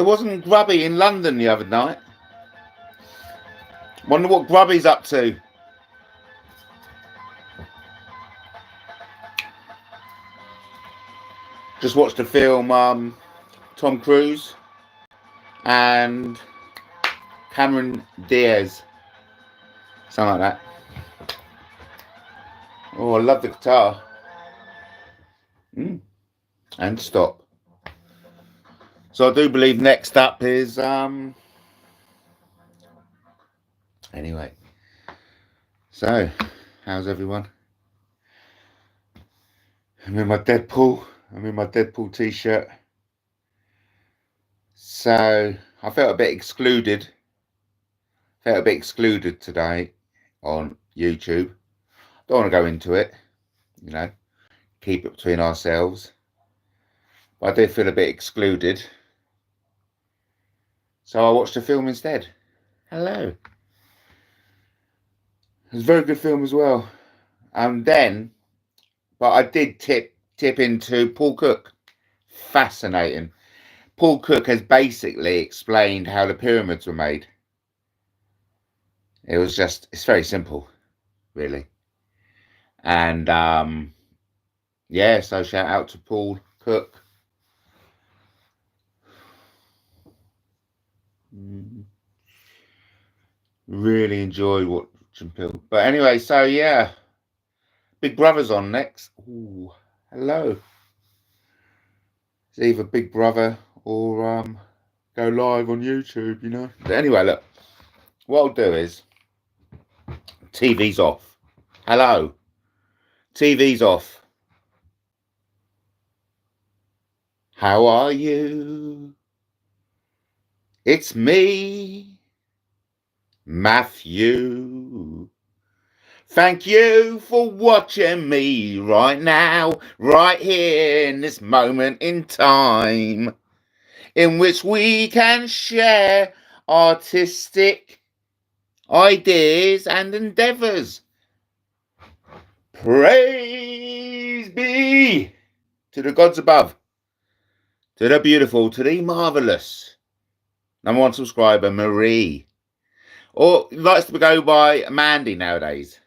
So wasn't Grubby in London the other night? Wonder what Grubby's up to. Just watched the film Tom Cruise and Cameron Diaz. Something like that. Oh, I love the guitar. And stop. So I do believe next up is anyway. So, how's everyone? I'm in my Deadpool t-shirt. So I felt a bit excluded. Today on YouTube. Don't want to go into it, you know, keep it between ourselves. But I did feel a bit excluded. So I watched the film instead. Hello. It was a very good film as well. But I did tip into Paul Cook. Fascinating. Paul Cook has basically explained how the pyramids were made. It's very simple, really. And yeah, so shout out to Paul Cook. Really enjoyed watching Phil. But anyway, so yeah, Big Brother's on next. Ooh, hello. It's either Big Brother or go live on YouTube, you know. But anyway, look, what I'll do is TV's off. Hello, TV's off. How are you? It's me, Matthew. Thank you for watching me right now, right here in this moment in time, in which we can share artistic ideas and endeavours. Praise be to the gods above, to the beautiful, to the marvellous. #1 subscriber, Marie. Or likes to go by Mandy nowadays.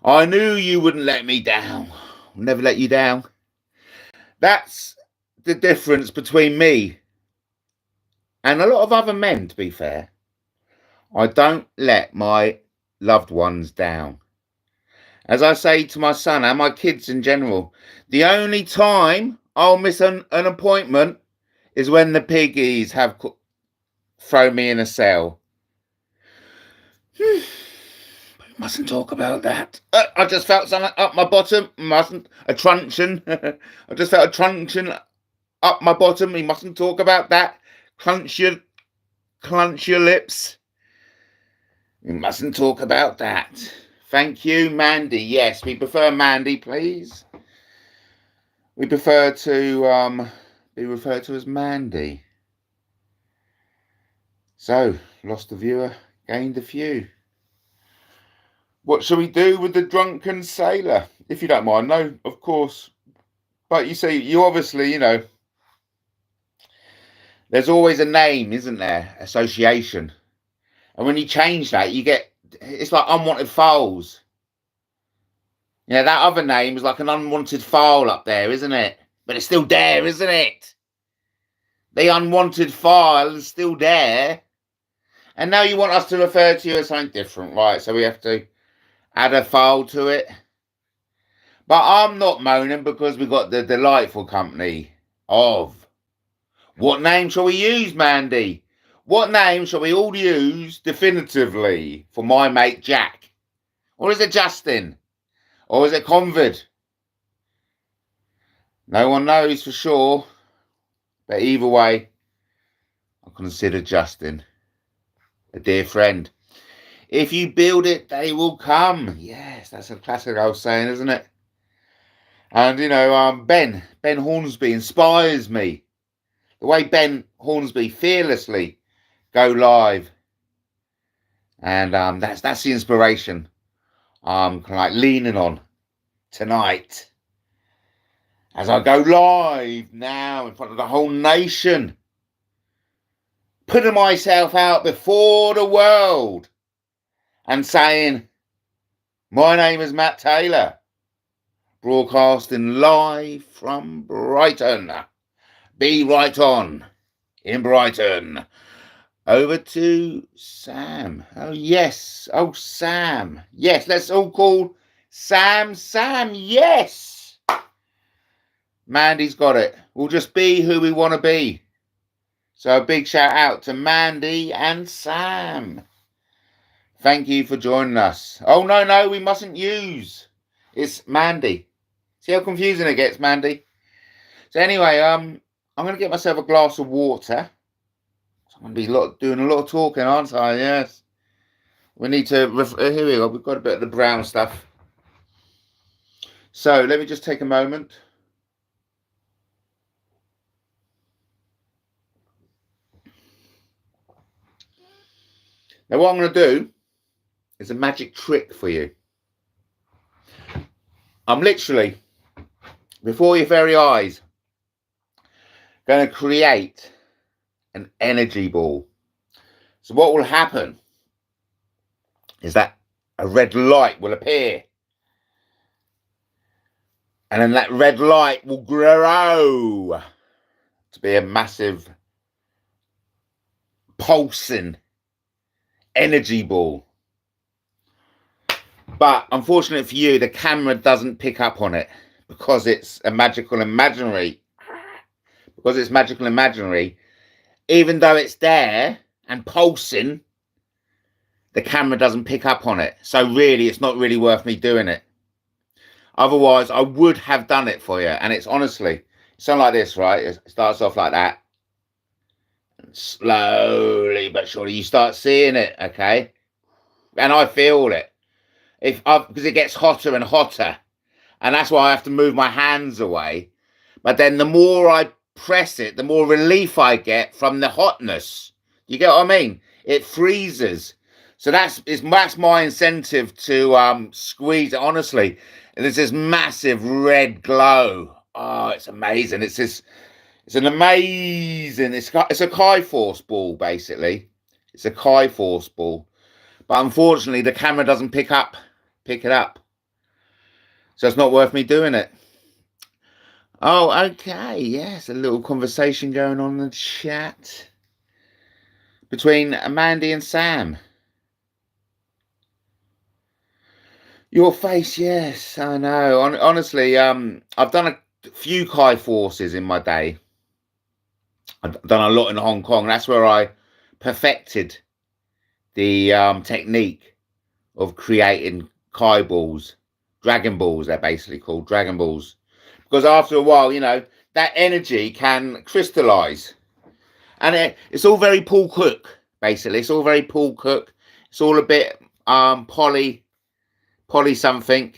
I knew you wouldn't let me down. I'll never let you down. That's the difference between me and a lot of other men, to be fair. I don't let my loved ones down. As I say to my son and my kids in general, the only time I'll miss an appointment is when the piggies have thrown me in a cell. Mustn't talk about that. I just felt something up my bottom. A truncheon. I just felt a truncheon up my bottom. We mustn't talk about that. Clench your lips. We mustn't talk about that. Thank you, Mandy. Yes, we prefer Mandy, please. We prefer to be referred to as Mandy. So, lost a viewer, gained a few. What shall we do with the drunken sailor? If you don't mind. No, of course. But you see, you obviously, you know, there's always a name, isn't there? Association. And when you change that, you get, it's like unwanted files. You know, that other name is like an unwanted file up there, isn't it? But it's still there, isn't it? The unwanted file is still there. And now you want us to refer to you as something different, right? So we have to add a file to it. But I'm not moaning because we've got the delightful company of... What name shall we use, Mandy? What name shall we all use definitively for my mate Jack? Or is it Justin? Or is it Convid? No one knows for sure. But either way, I consider Justin a dear friend. If you build it, they will come. Yes, that's a classic old saying, isn't it? And, you know, Ben Hornsby inspires me. The way Ben Hornsby fearlessly go live. And that's the inspiration I'm kind of like leaning on tonight. As I go live now in front of the whole nation. putting myself out before the world and saying, my name is Matt Taylor, broadcasting live from Brighton. Be right on in Brighton. Over to Sam. Oh, yes. Oh, Sam. Yes, let's all call Sam. Sam, yes. Mandy's got it. We'll just be who we want to be. So a big shout out to Mandy and Sam. Thank you for joining us. Oh, no, we mustn't use. It's Mandy. See how confusing it gets, Mandy? So anyway, I'm going to get myself a glass of water. I'm going to be doing a lot of talking, aren't I? Yes. We need to... here we go. We've got a bit of the brown stuff. So let me just take a moment. Now what I'm going to do is a magic trick for you. I'm literally, before your very eyes, going to create an energy ball. So what will happen is that a red light will appear. And then that red light will grow to be a massive pulsing energy ball. But unfortunately for you, the camera doesn't pick up on it because it's a magical imaginary. Because it's magical imaginary, even though it's there and pulsing, the camera doesn't pick up on it. So really, it's not really worth me doing it. Otherwise, I would have done it for you. And it's honestly, it's something like this, right? It starts off like that. Slowly but surely you start seeing it, okay? And I feel it because it gets hotter and hotter, and that's why I have to move my hands away. But then the more I press it, the more relief I get from the hotness. You get what I mean? It freezes. So that's my incentive to squeeze it. Honestly, there's this massive red glow. Oh, it's amazing. It's a Chi Force ball, basically. It's a Chi Force ball. But unfortunately, the camera doesn't pick it up. So it's not worth me doing it. Oh, okay. Yes, a little conversation going on in the chat between Mandy and Sam. Your face, yes, I know. Honestly, I've done a few Chi Forces in my day. I've done a lot in Hong Kong. That's where I perfected the technique of creating Chi balls, Dragon balls. They're basically called Dragon balls, because after a while, you know, that energy can crystallize, and it's all very Paul Cook. Basically, it's all very Paul Cook. It's all a bit poly something.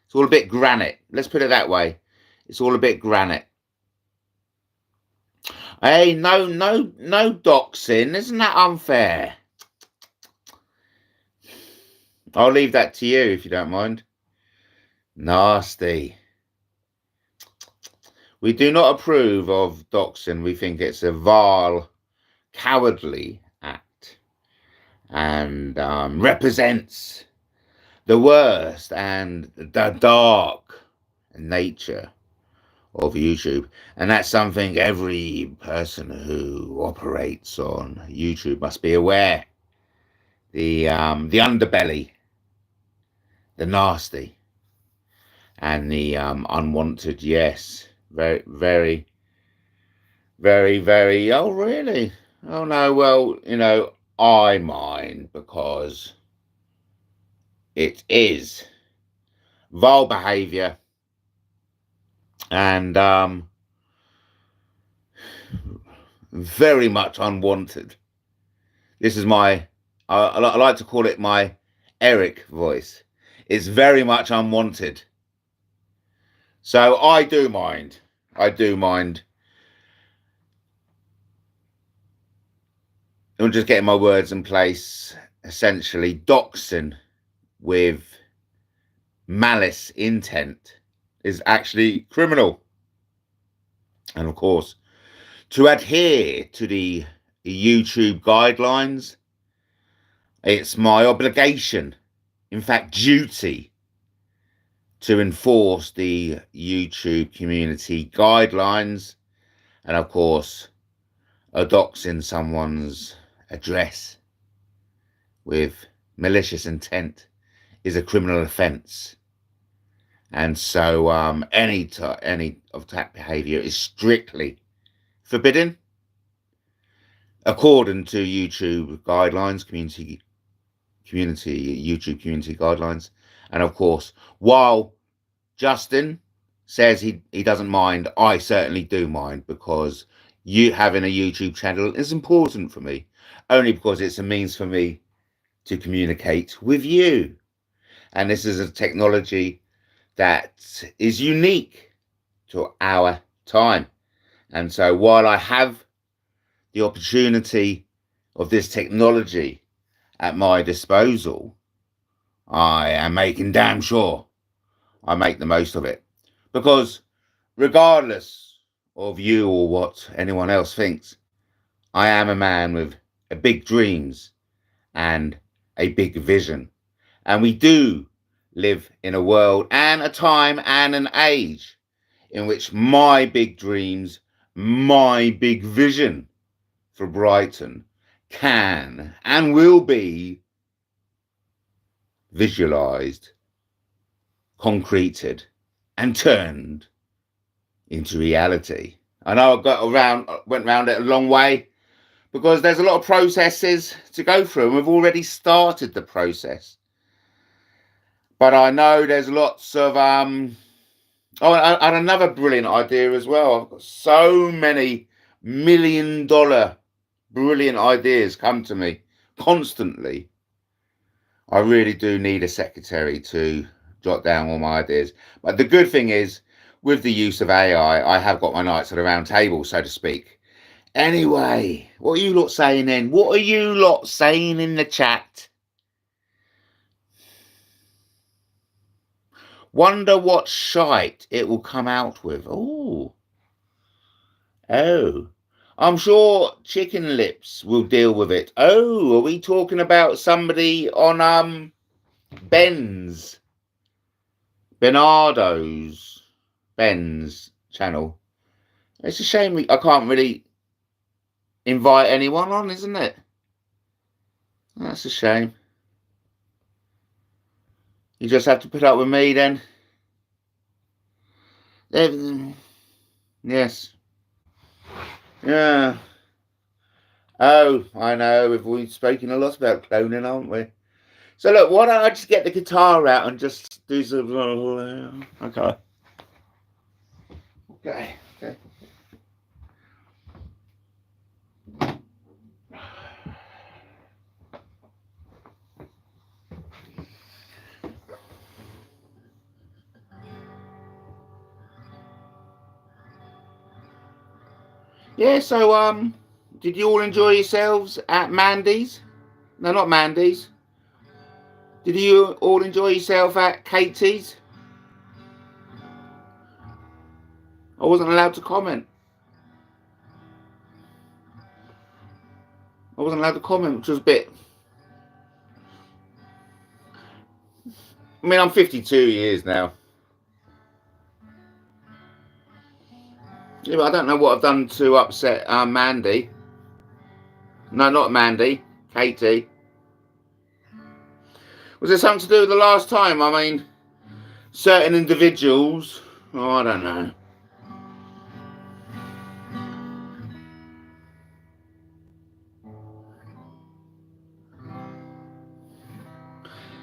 It's all a bit granite. Let's put it that way. It's all a bit granite. Hey, no doxing. Isn't that unfair? I'll leave that to you if you don't mind. Nasty. We do not approve of doxing. We think it's a vile, cowardly act, and represents the worst and the dark nature of YouTube. And that's something every person who operates on YouTube must be aware. The underbelly, the nasty, and the unwanted. Yes, very, oh really? Oh no, well, you know, I mind, because it is vile behavior and very much unwanted. This is my, I like to call it my Eric voice. It's very much unwanted. So I do mind. I'm just getting my words in place. Essentially, doxing with malice intent is actually criminal. And of course, to adhere to the YouTube guidelines. It's my obligation, in fact duty, to enforce the YouTube community guidelines. And of course, doxing someone's address with malicious intent is a criminal offence. And so any of that behaviour is strictly forbidden according to YouTube guidelines, YouTube community guidelines. And of course, while Justin says he doesn't mind, I certainly do mind, because you having a YouTube channel is important for me, only because it's a means for me to communicate with you. And this is a technology that is unique to our time. And so while I have the opportunity of this technology at my disposal, I am making damn sure I make the most of it. Because regardless of you or what anyone else thinks, I am a man with big dreams and a big vision. And we do live in a world and a time and an age in which my big dreams, my big vision for Brighton can and will be visualized, concreted, and turned into reality. I know I went around it a long way, because there's a lot of processes to go through, and we've already started the process. But I know there's lots of and another brilliant idea as well. I've got so many $1 million brilliant ideas come to me constantly. I really do need a secretary to jot down all my ideas. But the good thing is, with the use of AI, I have got my knights at a round table, so to speak. Anyway, what are you lot saying then? What are you lot saying in the chat? Wonder what shite it will come out with. Oh, I'm sure Chicken Lips will deal with it. Oh, are we talking about somebody on Ben's channel? It's a shame I can't really invite anyone on, isn't it? That's a shame. You just have to put up with me then. Yes. Yeah. Oh, I know. We've spoken a lot about cloning, haven't we? So look, why don't I just get the guitar out and just do some... Okay. Okay. Okay. Yeah, so did you all enjoy yourselves at Mandy's? No, not Mandy's. Did you all enjoy yourself at Katie's? I wasn't allowed to comment. I wasn't allowed to comment, which was a bit... I mean, I'm 52 years now. Yeah, but I don't know what I've done to upset Mandy. No, not Mandy. Katie. Was there something to do with the last time? I mean, certain individuals... Oh, I don't know.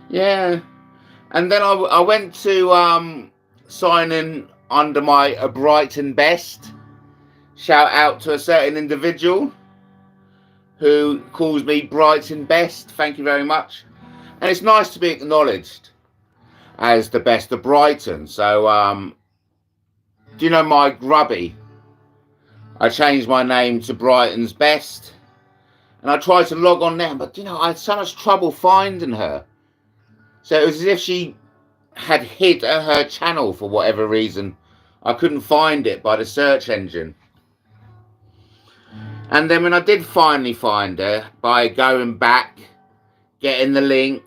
Yeah. And then I went to sign in under my Brighton Best. Shout out to a certain individual who calls me Brighton Best. Thank you very much. And it's nice to be acknowledged as the best of Brighton. So, do you know my grubby? I changed my name to Brighton's Best. And I tried to log on there, but, you know, I had so much trouble finding her. So it was as if she had hid her channel for whatever reason. I couldn't find it by the search engine. And then when I did finally find her, by going back, getting the link,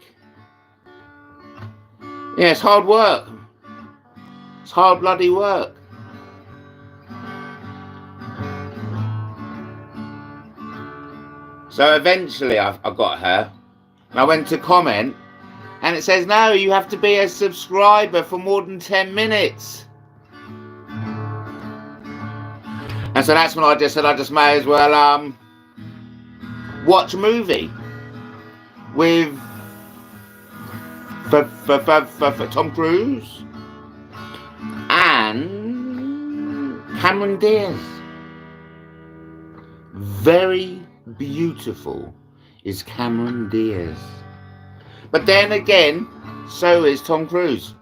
yeah, it's hard work. It's hard bloody work. So eventually I got her, and I went to comment, and it says, no, you have to be a subscriber for more than 10 minutes. And so that's when I just said I just may as well watch a movie with for Tom Cruise and Cameron Diaz. Very beautiful is Cameron Diaz. But then again, so is Tom Cruise.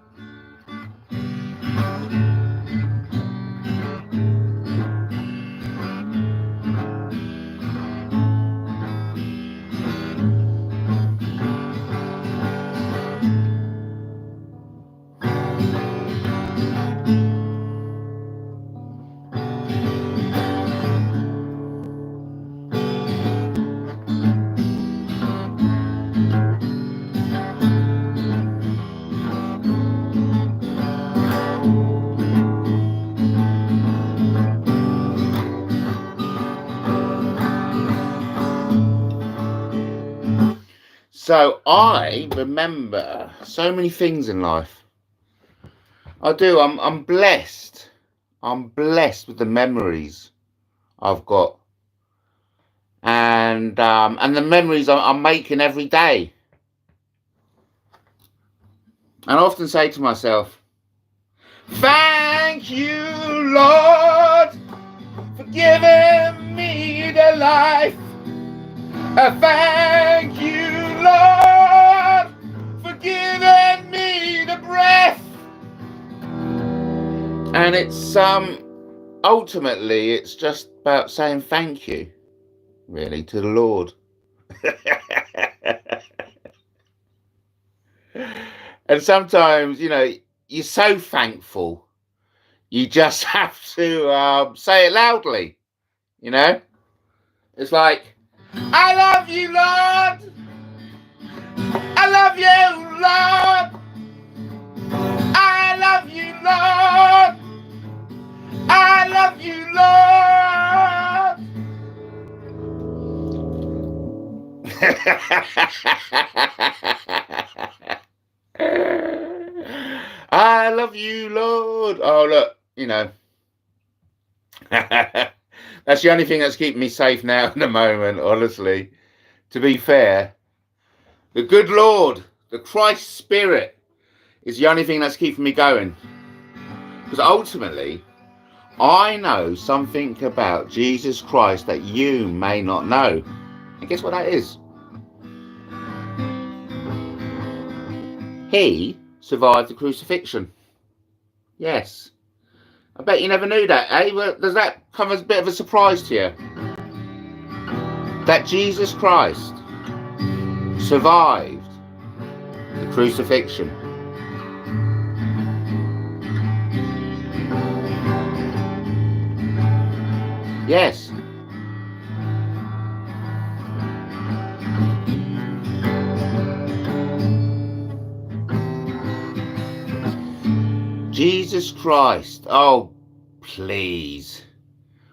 So I remember so many things in life. I do. I'm blessed. I'm blessed with the memories I've got, and the memories I'm making every day. And I often say to myself, "Thank you, Lord, for giving me the life. Thank you, Lord, for giving me the breath." And it's ultimately it's just about saying thank you, really, to the Lord. And sometimes, you know, you're so thankful, you just have to say it loudly. You know, it's like, I love you, Lord. I love you, Lord. I love you, Lord. I love you, Lord. I love you, Lord. Oh, look, you know. That's the only thing that's keeping me safe now at the moment, honestly. To be fair, the good Lord, the Christ Spirit, is the only thing that's keeping me going. Because ultimately, I know something about Jesus Christ that you may not know. And guess what that is? He survived the crucifixion. Yes. I bet you never knew that, eh? Well, does that come as a bit of a surprise to you? That Jesus Christ survived the crucifixion. Yes. Jesus Christ. Oh, please.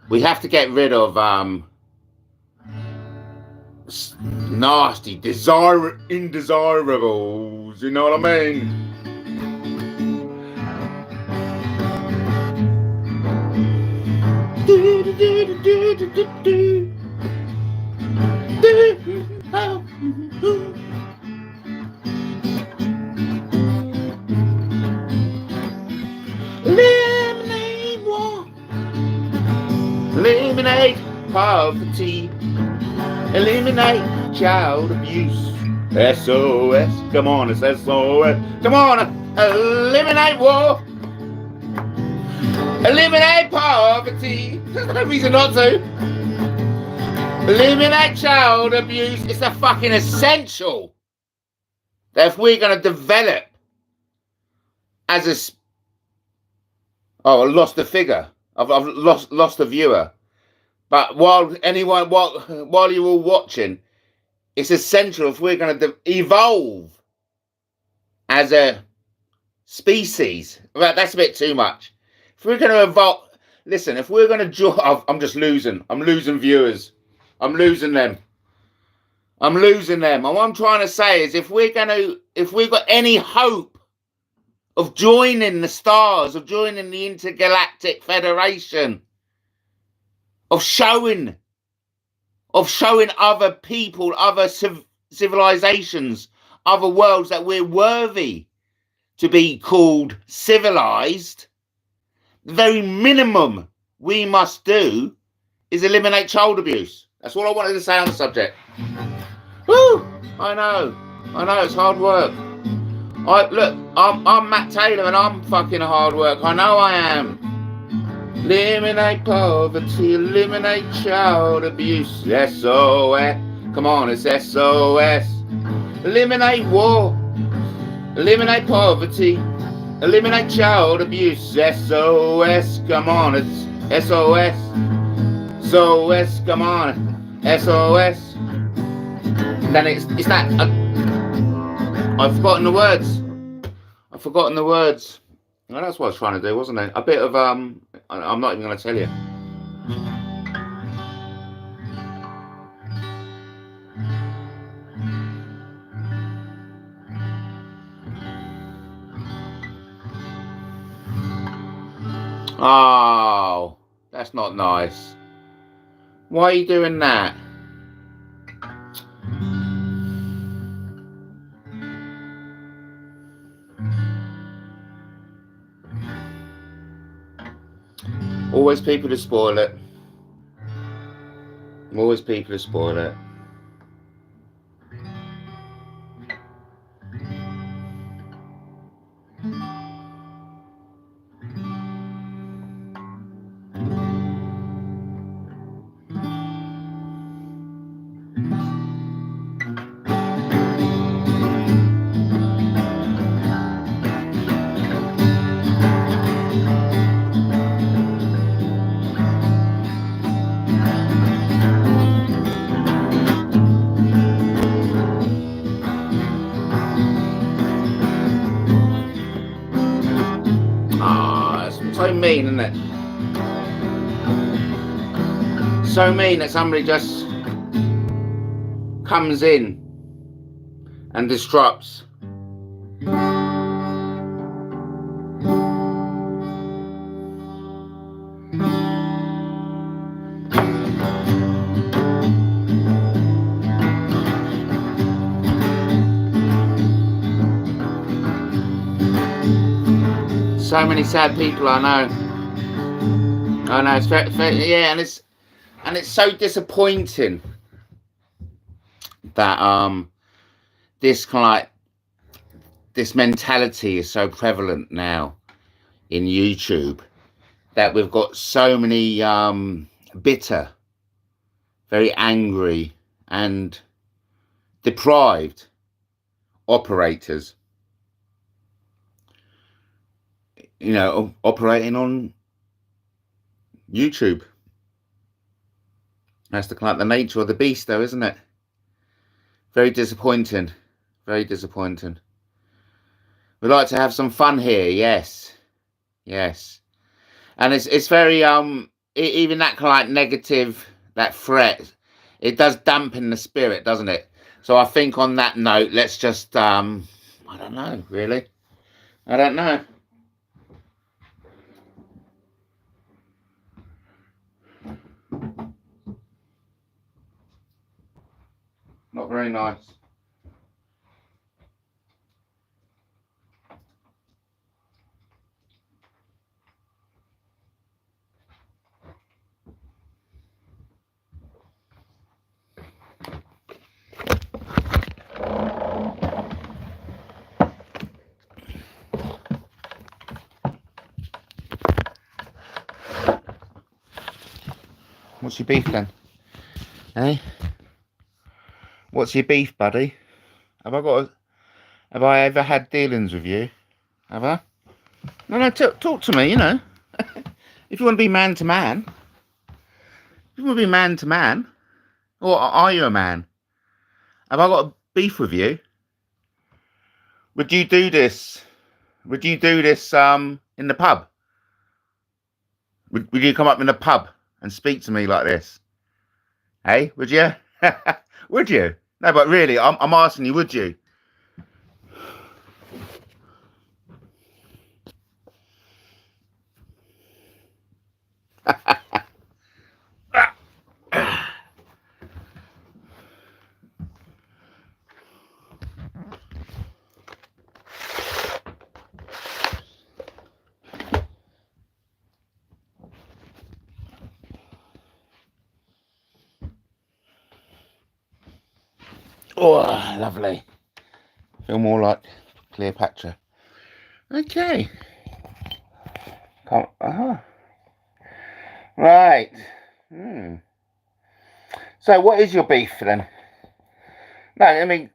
We have to get rid of nasty, indesirables. You know what I mean? Eliminate war. Eliminate poverty. Eliminate child abuse. SOS. Come on, it's SOS. Come on, eliminate war. Eliminate poverty. There's no reason not to. Eliminate child abuse. It's a fucking essential that if we're going to develop as a... Oh, I lost the figure. I've lost the viewer. But while you're all watching, it's essential if we're going to evolve as a species. Well, that's a bit too much. If we're going to evolve, listen, if we're going to I'm losing viewers. I'm losing them. And what I'm trying to say is if we've got any hope of joining the stars, of joining the Intergalactic Federation, of showing other people, other civilizations, other worlds that we're worthy to be called civilized, the very minimum we must do is eliminate child abuse. That's all I wanted to say on the subject. Woo! I know, it's hard work. I'm Matt Taylor and I'm fucking hard work. I know I am. Eliminate poverty, eliminate child abuse. SOS. Come on, it's SOS. Eliminate war. Eliminate poverty. Eliminate child abuse. SOS. Come on, it's SOS. SOS. Come on. SOS. Then it's that. I've forgotten the words. Well, that's what I was trying to do, wasn't it? A bit of I'm not even going to tell you. Oh, that's not nice. Why are you doing that? Always people to spoil it. Always people to spoil it. So mean, isn't it? So mean that somebody just comes in and disrupts. So many sad people, I know. It's very, yeah, and it's so disappointing that this this mentality is so prevalent now in YouTube, that we've got so many bitter, very angry and deprived operators, you know, operating on YouTube. That's the nature of the beast, though, isn't it? Very disappointing. Very disappointing. We like to have some fun here, yes. Yes. And it's very even that kind of negative, that threat, it does dampen the spirit, doesn't it? So I think on that note, let's just I don't know, really. I don't know. Not very nice. What's your beef then? Eh? What's your beef, buddy? Have I ever had dealings with you? Have I? No, talk to me, you know. If you want to be man to man. If You want to be man to man? Or are you a man? Have I got a beef with you? Would you do this? Would you do this in the pub? Would you come up in the pub and speak to me like this? Hey, would you? Would you? No, but really, I'm asking you, would you? Oh, lovely. Feel more like Cleopatra. Okay. Right. So, what is your beef then? No, I mean,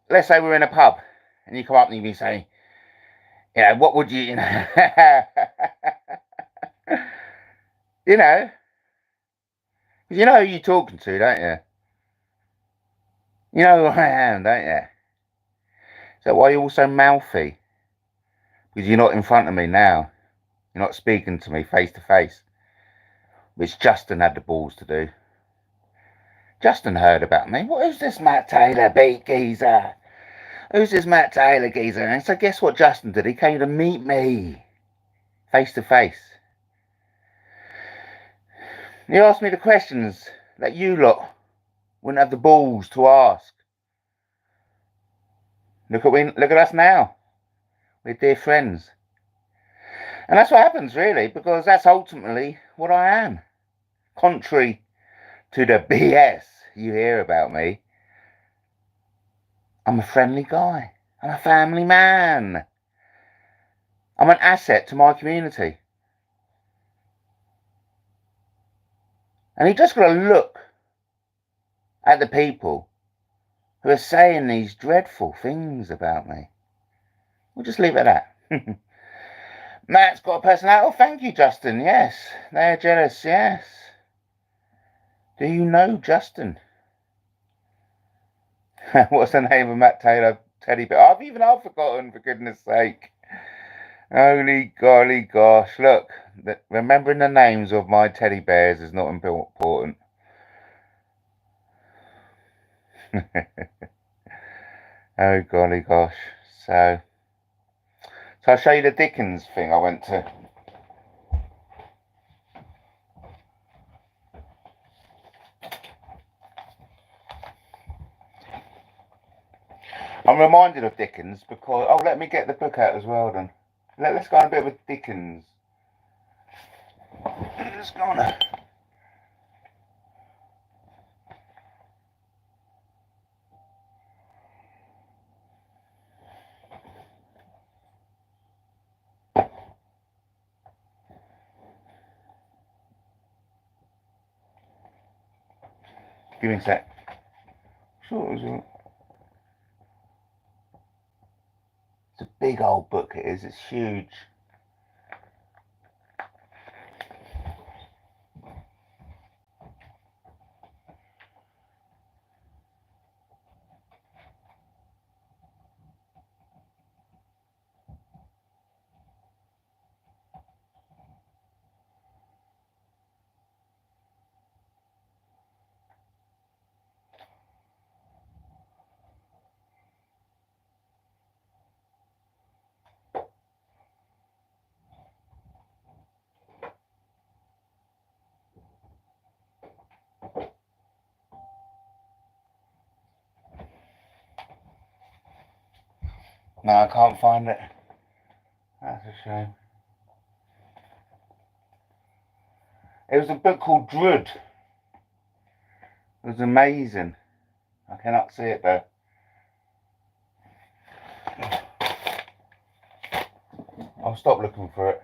let's say we're in a pub and you come up and you be saying, you know, what would you, you know, you know who you're talking to, don't you? You know who I am, don't you? So why are you all so mouthy? Because you're not in front of me now. You're not speaking to me face to face, which Justin had the balls to do. Justin heard about me. Who's this Matt Taylor beat geezer? Who's this Matt Taylor geezer? And so guess what Justin did? He came to meet me face to face. He asked me the questions that you lot wouldn't have the balls to ask. Look at us now. We're dear friends. And that's what happens, really, because that's ultimately what I am. Contrary to the BS you hear about me, I'm a friendly guy. I'm a family man. I'm an asset to my community. And you just got to look at the people who are saying these dreadful things about me. We'll just leave it at that. Matt's got a personality. Oh, thank you, Justin. Yes, they're jealous. Yes. Do you know Justin? What's the name of Matt Taylor teddy bear? I've forgotten, for goodness sake. Holy golly gosh. Look, remembering the names of my teddy bears is not important. Oh golly gosh. So I'll show you the Dickens thing I went to. I'm reminded of Dickens because... Oh, let me get the book out as well then. Let's go on a bit of a Dickens. Let's go on a... Give me a sec. Sure it was It's a big old book, it is. It's huge. No, I can't find it. That's a shame. It was a book called Drood. It was amazing. I cannot see it though. I'll stop looking for it.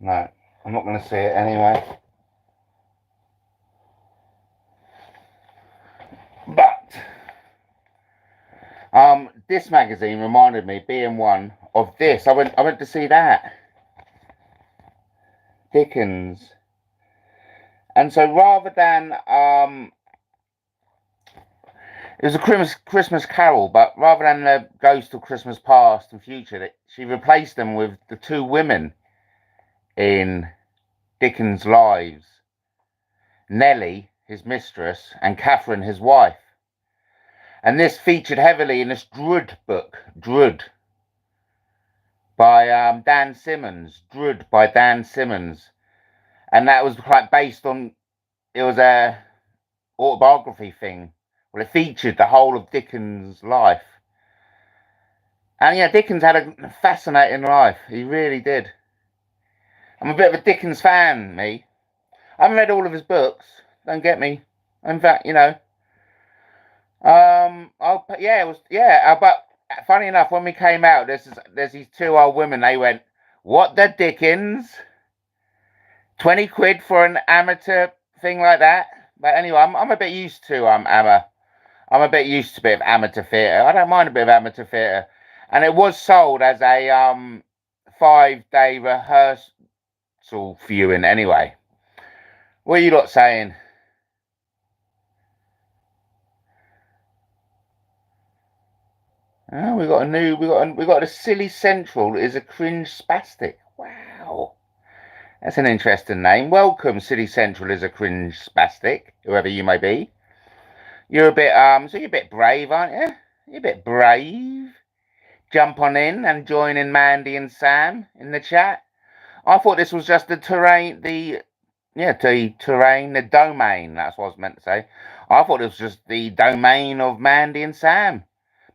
No, I'm not going to see it anyway. But this magazine reminded me, BM1, of this. I went to see that. Dickens. And so rather than it was a Christmas Carol, but rather than the Ghost of Christmas Past and Future, she replaced them with the two women in Dickens' lives. Nellie, his mistress, and Catherine, his wife. And this featured heavily in this Drood book, Drood, by Dan Simmons. Drood by Dan Simmons. And that was quite based on, it was a autobiography thing. Well, it featured the whole of Dickens' life. And yeah, Dickens had a fascinating life. He really did. I'm a bit of a Dickens fan, me. I haven't read all of his books. Don't get me. In fact, you know. But funny enough, when we came out, there's these two old women. They went, "What the Dickens? 20 quid for an amateur thing like that?" But anyway, I'm a bit used to I'm a bit used to a bit of amateur theatre. I don't mind a bit of amateur theatre, and it was sold as a 5-day rehearsal viewing. Anyway, what are you lot saying? Oh, we got a Silly Central is a cringe spastic. Wow. That's an interesting name. Welcome, Silly Central is a cringe spastic, whoever you may be. You're a bit so you're a bit brave, aren't you? You're a bit brave. Jump on in and join in Mandy and Sam in the chat. I thought this was just the domain. That's what I was meant to say. I thought it was just the domain of Mandy and Sam.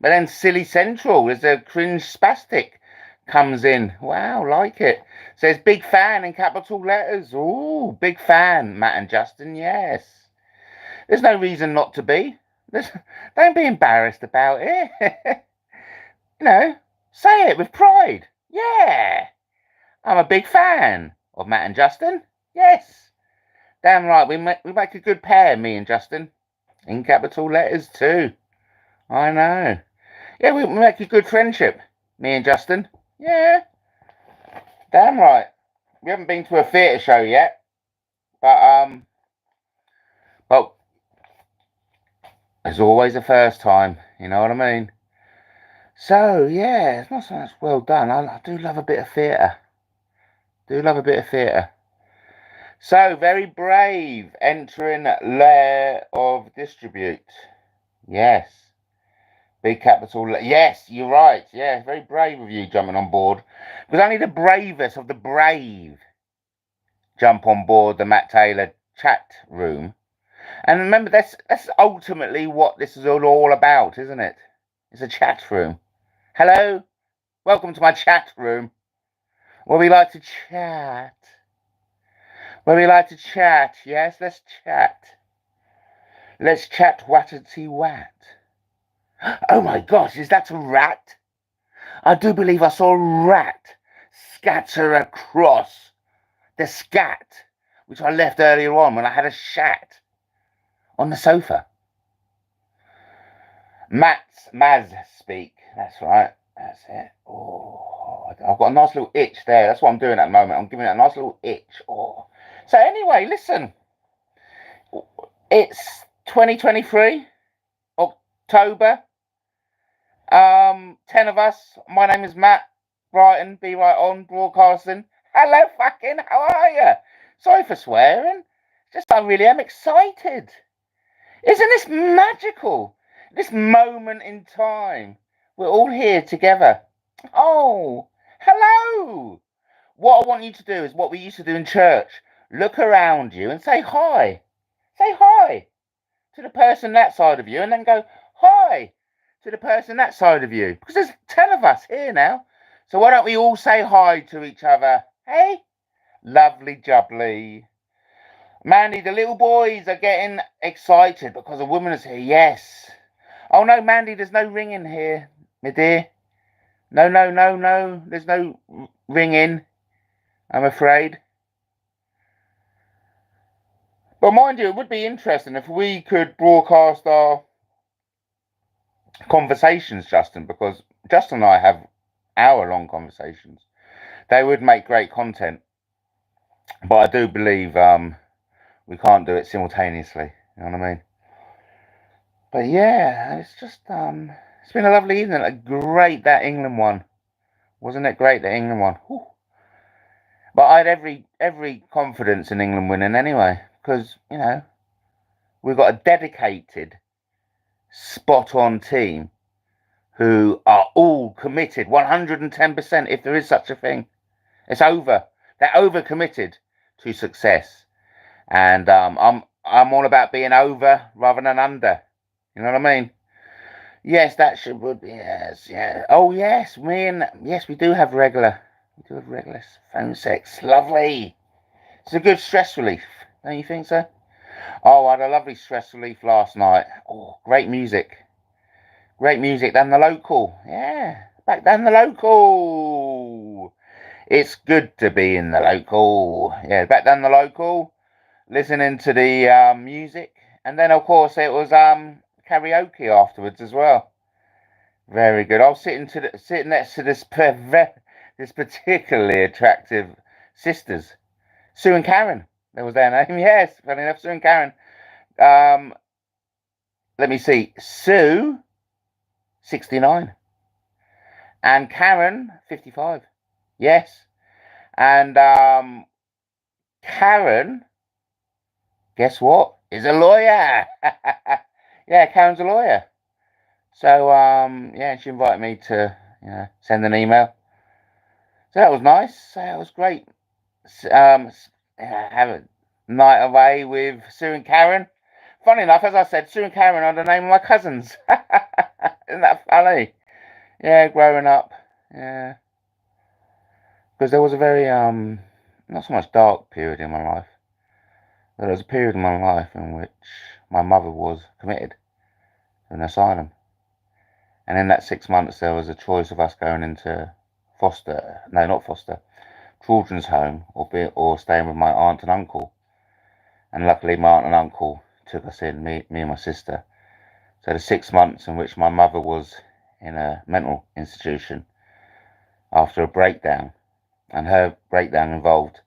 But then Silly Central is a cringe spastic comes in. Wow, like it. Says big fan in capital letters. Ooh, big fan, Matt and Justin. Yes. There's no reason not to be. Don't be embarrassed about it. You know, say it with pride. Yeah. I'm a big fan of Matt and Justin. Yes. Damn right, we make a good pair, me and Justin. In capital letters too. I know. Yeah, we make a good friendship, me and Justin. Yeah. Damn right. We haven't been to a theatre show yet. But there's always a first time, you know what I mean? So yeah, it's not so much well done. I do love a bit of theatre. So, very brave, entering layer of distribute. Yes. Big capital. Yes, you're right. Yeah, very brave of you jumping on board. Because only the bravest of the brave jump on board the Matt Taylor chat room. And remember, that's ultimately what this is all about, isn't it? It's a chat room. Hello? Welcome to my chat room. Where we like to chat. Yes, let's chat. Let's chat wattity wat. Oh my gosh, is that a rat? I do believe I saw a rat scatter across the scat, which I left earlier on when I had a shat on the sofa. Maz speak. That's right. That's it. Oh, I've got a nice little itch there. That's what I'm doing at the moment. I'm giving it a nice little itch. Oh. So anyway, listen. It's 2023, October. 10 of us. My name is Matt Brighton. Be right on broadcasting. Hello, fucking. How are you? Sorry for swearing. Just I really am excited. Isn't this magical? This moment in time. We're all here together. Oh, hello. What I want you to do is what we used to do in church. Look around you and say hi. Say hi to the person that side of you and then go hi to the person that side of you. Because there's 10 of us here now. So why don't we all say hi to each other? Hey? Lovely jubbly. Mandy, the little boys are getting excited because a woman is here. Yes. Oh no, Mandy, there's no ringing here, my dear. No. There's no ringing, I'm afraid. But mind you, it would be interesting if we could broadcast our conversations, Justin, because Justin and I have hour-long conversations. They would make great content, but I do believe we can't do it simultaneously. You know what I mean? But yeah, it's just it's been a lovely evening. Great that England won, wasn't it? Great that England won. Whew. But I had every confidence in England winning anyway, because you know we've got a dedicated, spot-on team who are all committed, 110%, if there is such a thing. It's over. They're over-committed to success, and I'm all about being over rather than under. You know what I mean? Yes, would be yes, yeah. Oh yes, yes, we do have regular. We do have regular phone sex. Lovely. It's a good stress relief, don't you think so? Oh, I had a lovely stress relief last night. Oh, great music. Great music down the local. Yeah, back down the local. It's good to be in the local. Yeah, back down the local, listening to the music. And then, of course, it was karaoke afterwards as well. Very good. I was sitting next to this particularly attractive sisters, Sue and Karen. That was their name. Yes, funny enough, Sue and Karen. Let me see. Sue, 69, and Karen, 55. Yes, and Karen, guess what? Is a lawyer. Yeah, Karen's a lawyer. So yeah, she invited me to send an email. So that was nice. That was great. Have a night away with Sue and Karen. Funny enough, as I said, Sue and Karen are the name of my cousins. Isn't that funny? Yeah, growing up. Yeah. Because there was a very, not so much dark period in my life. But there was a period in my life in which my mother was committed to an asylum. And in that 6 months, there was a choice of us going into children's home, or staying with my aunt and uncle. And luckily, my aunt and uncle took us in, me and my sister. So the 6 months in which my mother was in a mental institution after a breakdown, and her breakdown involved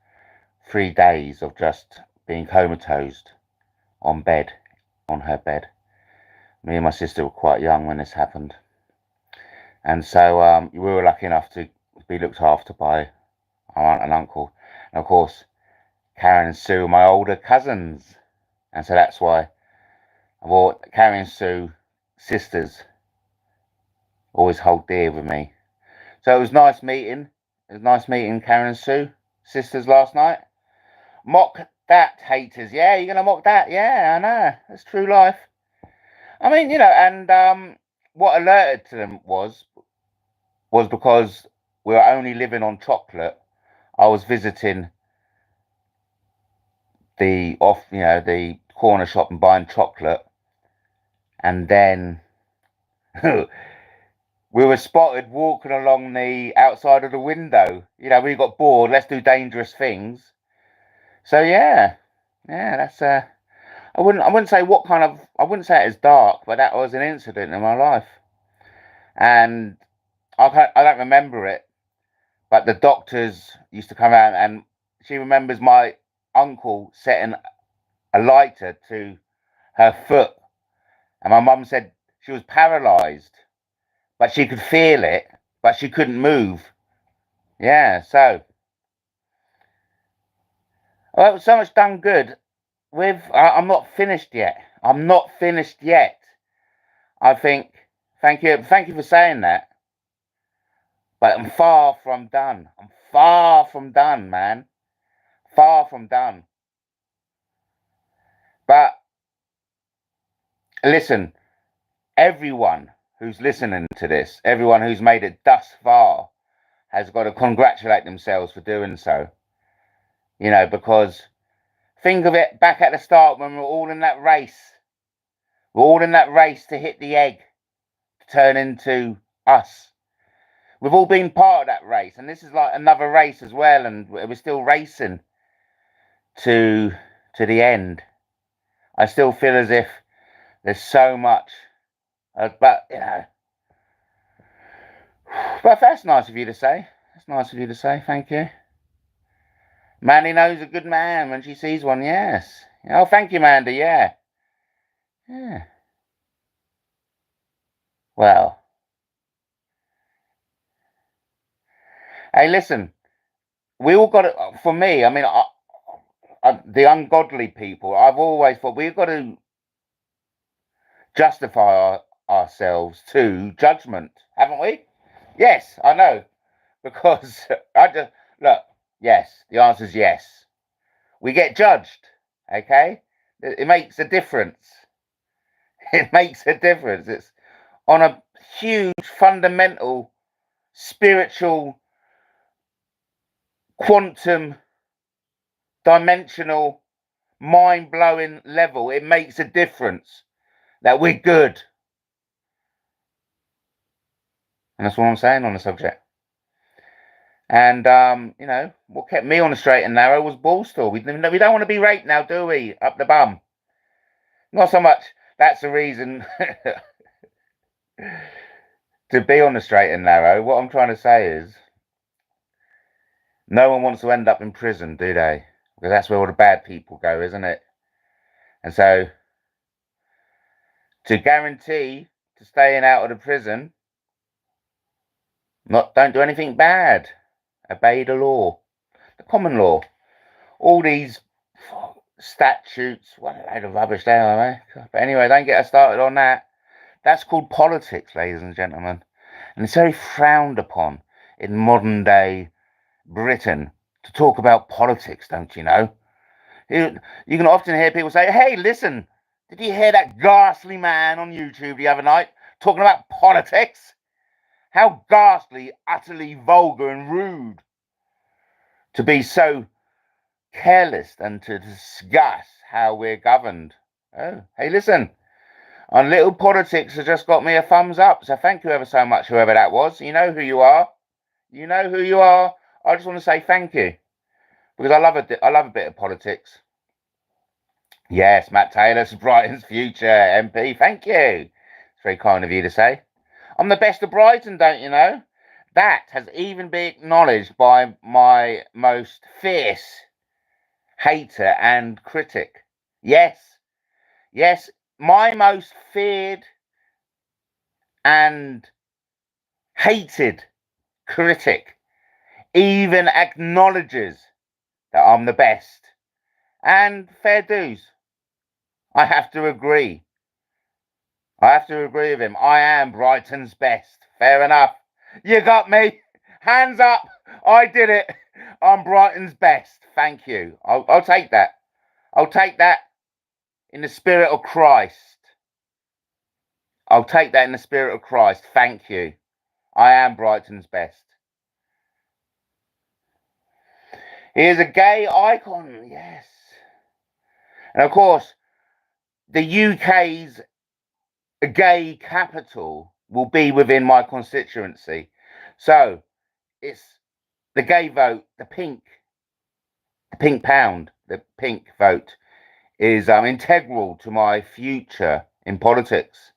3 days of just being comatose on her bed. Me and my sister were quite young when this happened. And so we were lucky enough to be looked after by our aunt and uncle. And of course, Karen and Sue are my older cousins. And so that's why Karen and Sue, sisters, always hold dear with me. So it was nice meeting. It was nice meeting Karen and Sue, sisters, last night. Mock that, haters. Yeah, you're going to mock that. Yeah, I know. That's true life. I mean, and what alerted to them was because we were only living on chocolate. I was visiting the corner shop and buying chocolate, and then we were spotted walking along the outside of the window. We got bored. Let's do dangerous things. So yeah, that's I wouldn't say I wouldn't say it as dark, but that was an incident in my life, and I don't remember it, but the doctors used to come out, and she remembers my uncle setting a lighter to her foot, and my mum said she was paralysed, but she could feel it, but she couldn't move. Yeah, so well, so much done good. I'm not finished yet. I'm not finished yet. I think. Thank you for saying that. But I'm far from done. I'm far from done, man. Far from done. But listen, everyone who's listening to this, everyone who's made it thus far, has got to congratulate themselves for doing so. Because think of it back at the start when we're all in that race. We're all in that race to hit the egg, to turn into us. We've all been part of that race, and this is like another race as well, and we're still racing to the end. I still feel as if there's so much But, you know, but that's nice of you to say. That's nice of you to say. Thank you. Mandy knows a good man when she sees one. Yes. Oh, thank you, Mandy. Yeah. Yeah. Well. Hey, listen. We all got to, for me, I mean, the ungodly people, I've always thought we've got to justify ourselves to judgment, haven't we? Yes, I know. Because I just, look, yes, the answer is yes. We get judged, okay? It makes a difference. It makes a difference. It's on a huge, fundamental, spiritual, quantum, dimensional, mind-blowing level. It makes a difference that we're good. And that's what I'm saying on the subject. And, you know, what kept me on the straight and narrow was ball store. We don't want to be raped now, do we? Up the bum. Not so much. That's the reason to be on the straight and narrow. What I'm trying to say is no one wants to end up in prison, do they? Because that's where all the bad people go, isn't it? And so to guarantee to staying out of the prison, don't do anything bad. Obey the law. The common law. All these statutes, what a load of rubbish they are, eh? But anyway, don't get us started on that. That's called politics, ladies and gentlemen. And it's very frowned upon in modern day Britain to talk about politics, don't you know? You can often hear people say, hey, listen, did you hear that ghastly man on YouTube the other night talking about politics? How ghastly, utterly vulgar and rude to be so careless and to discuss how we're governed. Oh, hey, listen, on little politics has just got me a thumbs up. So thank you ever so much, whoever that was. You know who you are. You know who you are. I just want to say thank you because I love a bit of politics. Yes, Matt Taylor's Brighton's future MP. Thank you. It's very kind of you to say. I'm the best of Brighton, don't you know? That has even been acknowledged by my most fierce hater and critic. Yes, yes, my most feared and hated critic even acknowledges that I'm the best. And fair dues. I have to agree. I have to agree with him. I am Brighton's best. Fair enough. You got me. Hands up. I did it. I'm Brighton's best. Thank you. I'll take that. I'll take that in the spirit of Christ. I'll take that in the spirit of Christ. Thank you. I am Brighton's best. He is a gay icon. Yes. And of course, the UK's gay capital will be within my constituency. So it's the gay vote, the pink pound, the pink vote is integral to my future in politics.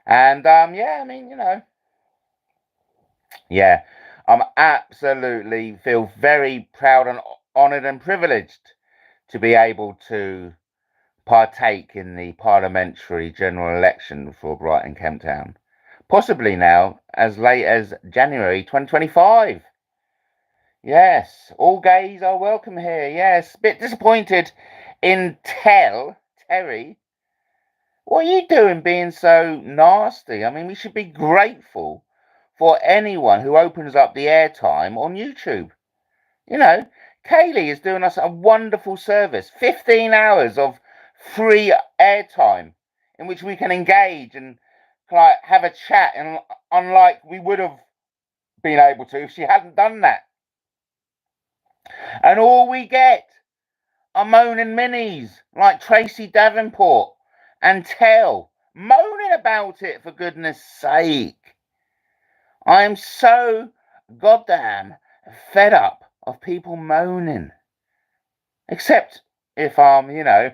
And yeah, I mean, you know, yeah, I'm absolutely feel very proud and honoured and privileged to be able to partake in the parliamentary general election for Brighton Kemp Town. Possibly now as late as January 2025. Yes, all gays are welcome here. Yes, bit disappointed in Terry. What are you doing being so nasty? I mean, we should be grateful for anyone who opens up the airtime on YouTube. You know, Kaylee is doing us a wonderful service. 15 hours of free airtime in which we can engage and like have a chat, and unlike we would have been able to if she hadn't done that. And all we get are moaning minis like Tracy Davenport and Tell moaning about it, for goodness sake. I am so goddamn fed up of people moaning. Except if you know,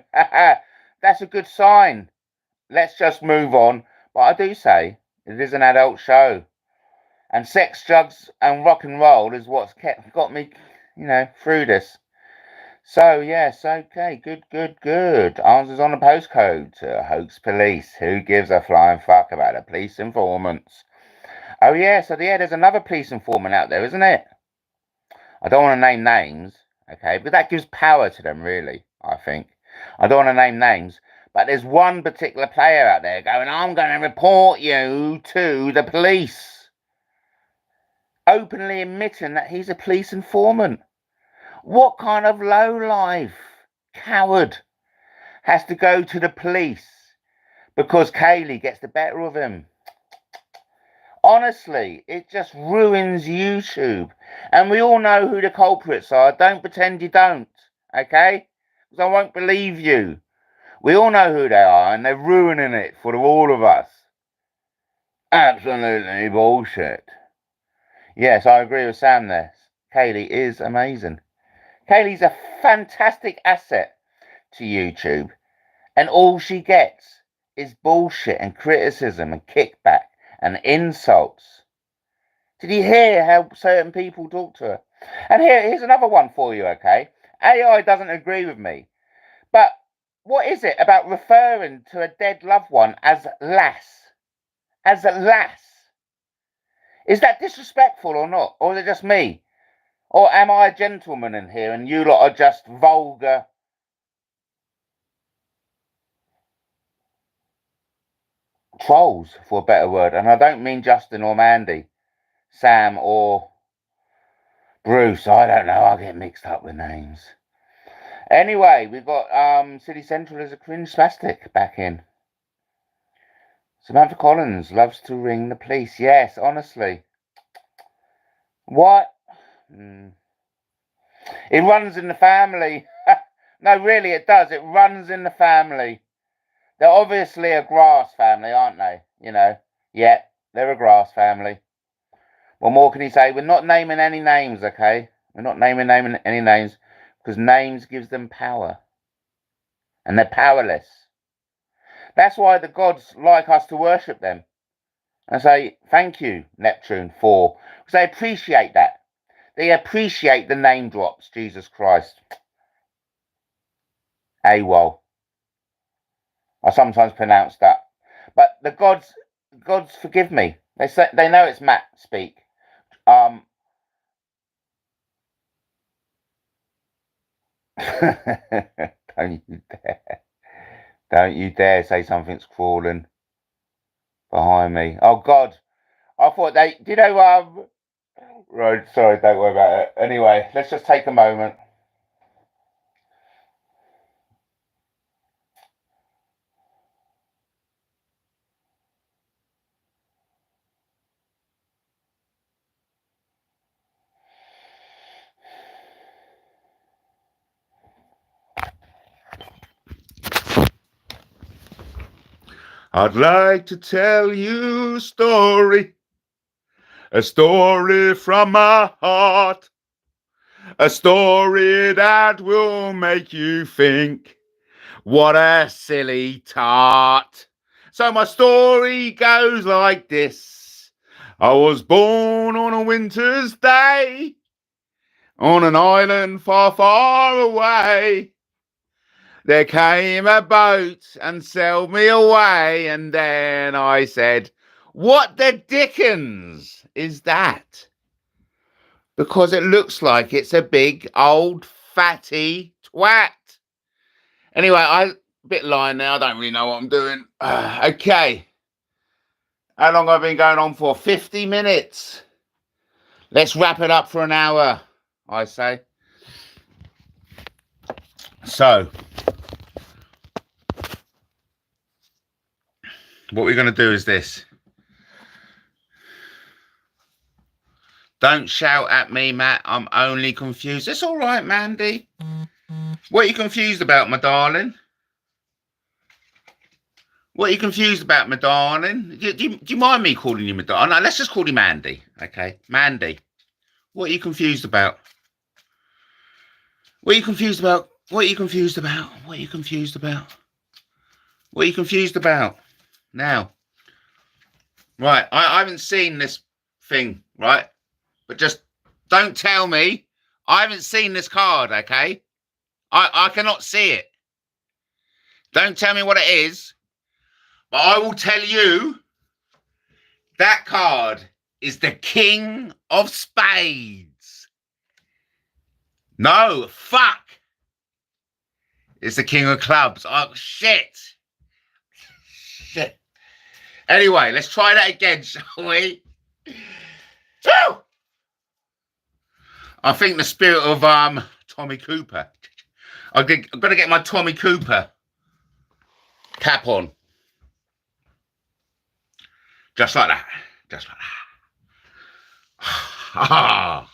that's a good sign. Let's just move on. But I do say it is an adult show. And sex, drugs, and rock and roll is what's got me, through this. So, yes, okay, good. Answers on the postcode to hoax police. Who gives a flying fuck about the police informants? Oh, yeah, so there's another police informant out there, isn't it? I don't want to name names, okay, but that gives power to them, really, I think. I don't want to name names, but there's one particular player out there going, I'm going to report you to the police. Openly admitting that he's a police informant. What kind of lowlife coward has to go to the police because Kaylee gets the better of him? Honestly, it just ruins YouTube. And we all know who the culprits are. Don't pretend you don't, okay? Because I won't believe you. We all know who they are, and they're ruining it for all of us. Absolutely bullshit. Yes, I agree with Sam there. Kaylee is amazing. Kaylee's a fantastic asset to YouTube, and all she gets is bullshit and criticism and kickback and insults. Did you hear how certain people talk to her? And here's another one for you, okay? AI doesn't agree with me, but what is it about referring to a dead loved one as lass? As a lass? Is that disrespectful or not? Or is it just me? Or am I a gentleman in here and you lot are just vulgar trolls, for a better word? And I don't mean Justin or Mandy, Sam or Bruce. I don't know. I get mixed up with names. Anyway, we've got City Central as a cringe spastic back in. Samantha Collins loves to ring the police. Yes, honestly. What? It runs in the family. No, really, it does. It runs in the family. They're obviously a grass family, aren't they? Yeah, they're a grass family. What more can you say? We're not naming any names, okay? We're not naming any names because names gives them power. And they're powerless. That's why the gods like us to worship them. And say, thank you, Neptune, because they appreciate that. They appreciate the name drops, Jesus Christ. AWOL. I sometimes pronounce that. But the gods forgive me. They know it's Matt speak. Don't you dare. Don't you dare say something's crawling behind me. Oh God. I thought right, sorry, don't worry about it. Anyway, let's just take a moment. I'd like to tell you a story from my heart, a story that will make you think, what a silly tart. So my story goes like this. I was born on a winter's day, on an island far, far away. There came a boat and sailed me away, and then I said, what the dickens is that? Because it looks like it's a big old fatty twat. Anyway, I'm a bit lying now. I don't really know what I'm doing. Okay. How long have I been going on for? 50 minutes. Let's wrap it up for an hour, I say. So, what we're going to do is this. Don't shout at me, Matt. I'm only confused. It's all right, Mandy. What are you confused about, my darling? What are you confused about, my darling? Do you mind me calling you my darling? No, let's just call you Mandy, okay? Mandy. What are you confused about? What are you confused about? What are you confused about? What are you confused about? What are you confused about? Now, Right, I haven't seen this thing, right? But just don't tell me I haven't seen this card, okay? I cannot see it. Don't tell me what it is, but I will tell you that card is the King of Spades. No, fuck. It's the King of Clubs. Oh, shit. Shit. Anyway, let's try that again, shall we? Woo! I think the spirit of Tommy Cooper. I've got to get my Tommy Cooper cap on. Just like that. Just like that. Ah.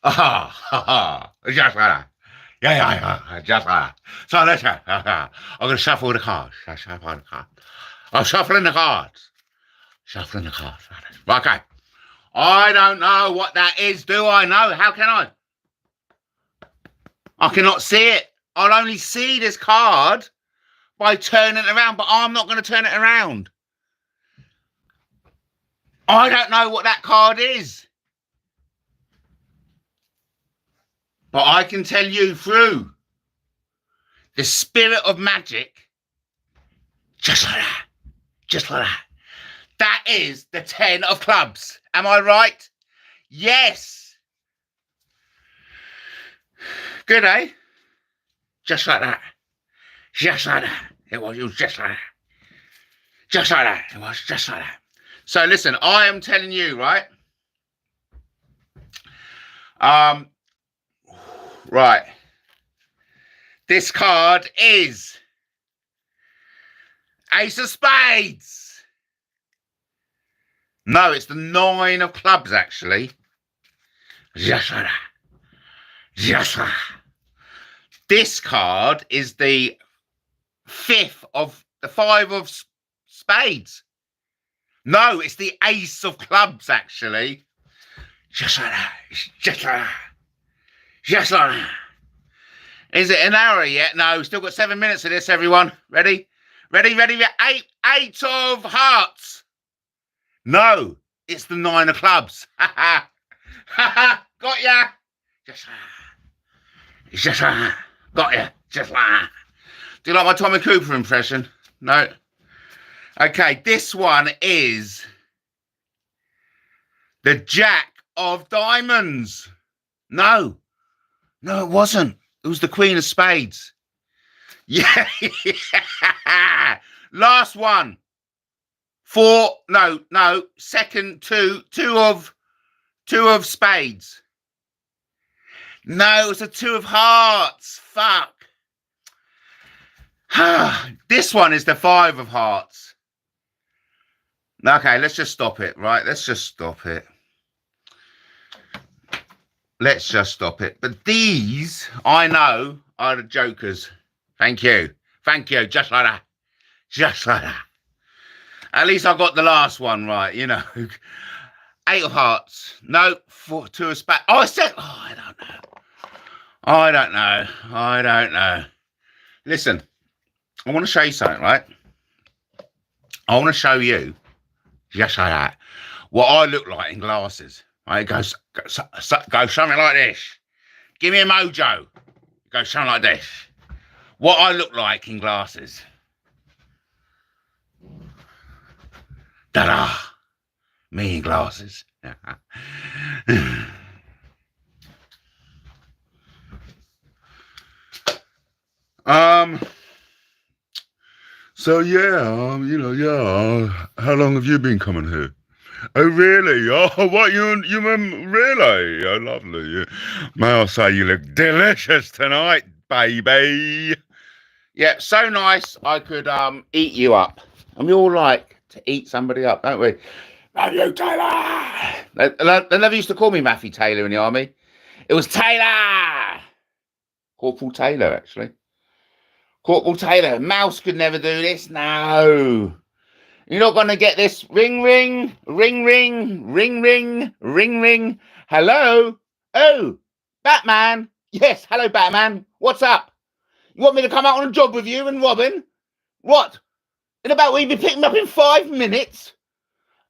Ah. Ah. Just like that. Yeah. Just like that. So let's go. I'm going to shuffle the cards. I'm shuffling the cards. Shuffling the cards. Okay. I don't know what that is, do I know? How can I? I cannot see it. I'll only see this card by turning it around, but I'm not going to turn it around. I don't know what that card is. But I can tell you through the spirit of magic, just like that, just like that. That is the 10 of clubs. Am I right? Yes. Good, eh? Just like that. Just like that. It was just like that. Just like that. It was just like that. So listen, I am telling you, right? Right. This card is Ace of Spades. No, it's the 9 of clubs, actually. Just like that. Just like that. This card is the 5th of the 5 of spades. No, it's the Ace of clubs, actually. Just like that. Just like that. Just like that. Is it an hour yet? No, we've still got 7 minutes of this, everyone. Ready? Ready? 8 of hearts. No, it's the 9 of clubs. Ha ha. Ha ha. Got ya. Just like that. Just like that. Got ya. Just like that. Do you like my Tommy Cooper impression? No. Okay, this one is the Jack of Diamonds. No, it wasn't. It was the Queen of Spades. Yeah. Last one. 4. No. Second 2 of spades. No, it was a 2 of hearts. Fuck. This one is the 5 of hearts. Okay, let's just stop it, right? Let's just stop it. Let's just stop it. But these, I know, are the jokers. Thank you. Thank you. Just like that. Just like that. At least I got the last one right, you know. 8 of hearts. No, 2 of spades. Oh, I said, I don't know. Listen, I want to show you something, right? I want to show you, just like that, what I look like in glasses. Right? It goes something like this. Give me a mojo. It goes something like this. What I look like in glasses. Ta-da! Me in glasses. So yeah, how long have you been coming here? Oh really? Oh, what you really? Oh, lovely. May I say you look delicious tonight, baby. Yeah, so nice I could eat you up. And we all like to eat somebody up, don't we? Matthew Taylor. They never used to call me Matthew Taylor in the army. It was Taylor. Corporal Taylor, actually. Corporal Taylor. Mouse could never do this. No. You're not going to get this. Ring, ring, ring, ring, ring, ring, ring, ring. Hello? Oh, Batman. Yes, hello, Batman. What's up? You want me to come out on a job with you and Robin? What? In about, will you be picking me up in 5 minutes?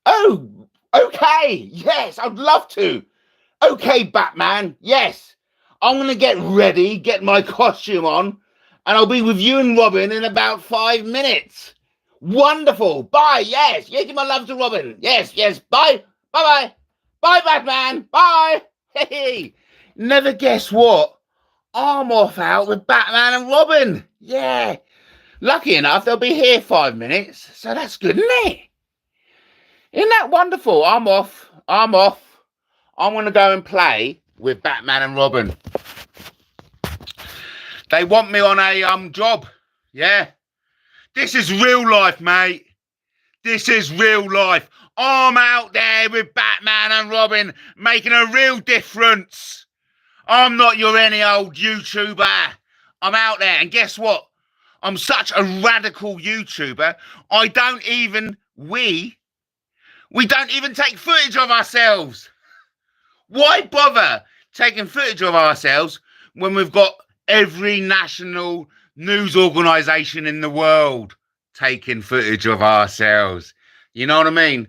Oh, okay. Yes, I'd love to. Okay, Batman. Yes. I'm going to get ready, get my costume on, and I'll be with you and Robin in about 5 minutes. Wonderful. Bye. Yes. Yeah, give my love to Robin. Yes. Bye. Bye-bye. Bye, Batman. Bye. Hey. Never guess what? I'm off out with Batman and Robin. Yeah. Lucky enough, they'll be here 5 minutes. So that's good, isn't it? Isn't that wonderful? I'm off. I'm going to go and play with Batman and Robin. They want me on a job. Yeah. This is real life, mate. This is real life. I'm out there with Batman and Robin making a real difference. I'm not your any old YouTuber. I'm out there. And guess what? I'm such a radical YouTuber. We don't even take footage of ourselves. Why bother taking footage of ourselves when we've got every national news organisation in the world taking footage of ourselves? You know what I mean?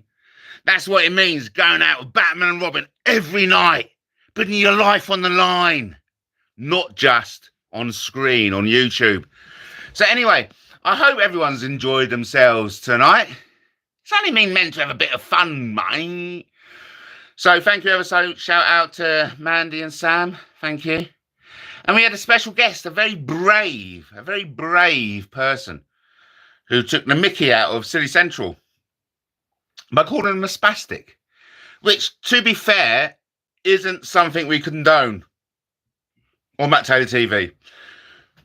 That's what it means, going out with Batman and Robin every night, putting your life on the line, not just on screen on YouTube. So anyway, I hope everyone's enjoyed themselves tonight. It's only meant to have a bit of fun, mate. So thank you ever so. Shout out to Mandy and Sam. Thank you. And we had a special guest, a very brave person who took the mickey out of Silly Central by calling him a spastic, which, to be fair, isn't something we condone on MattTaylorTV.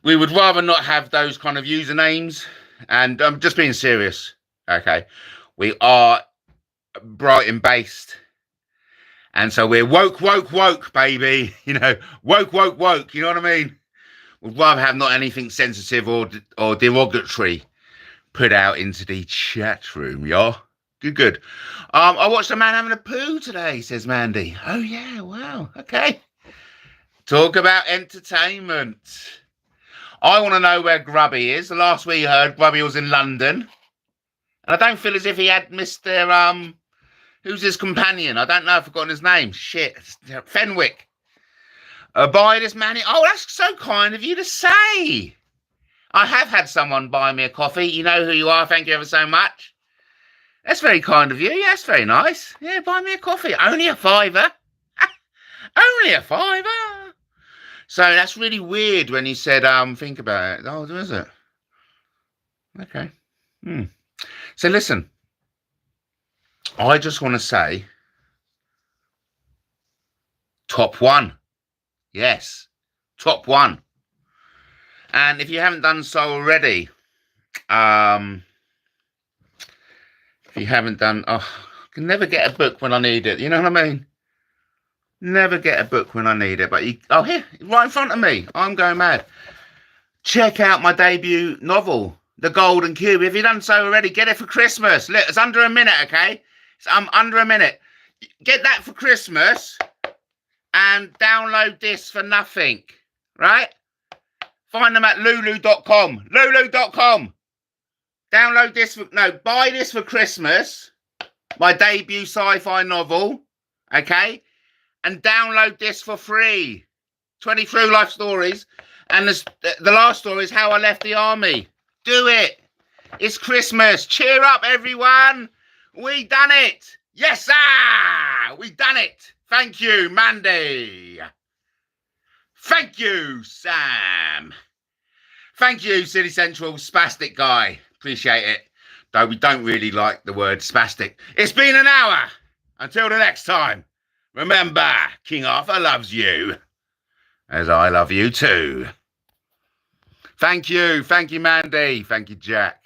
We would rather not have those kind of usernames. And I'm just being serious, okay? We are Brighton-based. And so we're woke, baby. You know, woke. You know what I mean? We'd rather have not anything sensitive or derogatory put out into the chat room, yeah? Good. I watched a man having a poo today, says Mandy. Oh, yeah, wow, okay. Talk about entertainment. I want to know where Grubby is. The last we heard, Grubby was in London. And I don't feel as if he had Mr. Who's his companion? I don't know. I've forgotten his name. Shit. Fenwick. Buy this man. Oh, that's so kind of you to say. I have had someone buy me a coffee. You know who you are. Thank you ever so much. That's very kind of you. Yeah, that's very nice. Yeah, buy me a coffee. Only a £5. Only a £5. So that's really weird when he said, think about it. Oh, is it? Okay. So listen, I just want to say, top one. Yes, top one. And if you haven't done so already, I can never get a book when I need it. You know what I mean? Never get a book when I need it. But here, right in front of me. I'm going mad. Check out my debut novel, The Golden Cube. If you've done so already, get it for Christmas. Look, it's under a minute, okay? It's under a minute. Get that for Christmas and download this for nothing, right? Find them at lulu.com. Lulu.com. Download this buy this for Christmas. My debut sci-fi novel, okay? And download this for free. 23 life stories. And the last story is how I left the army. Do it. It's Christmas. Cheer up, everyone. We done it. Yes, sir. We done it. Thank you, Mandy. Thank you, Sam. Thank you, City Central spastic guy. Appreciate it. Though we don't really like the word spastic. It's been an hour. Until the next time. Remember, King Arthur loves you. As I love you too. Thank you. Thank you, Mandy. Thank you, Jack.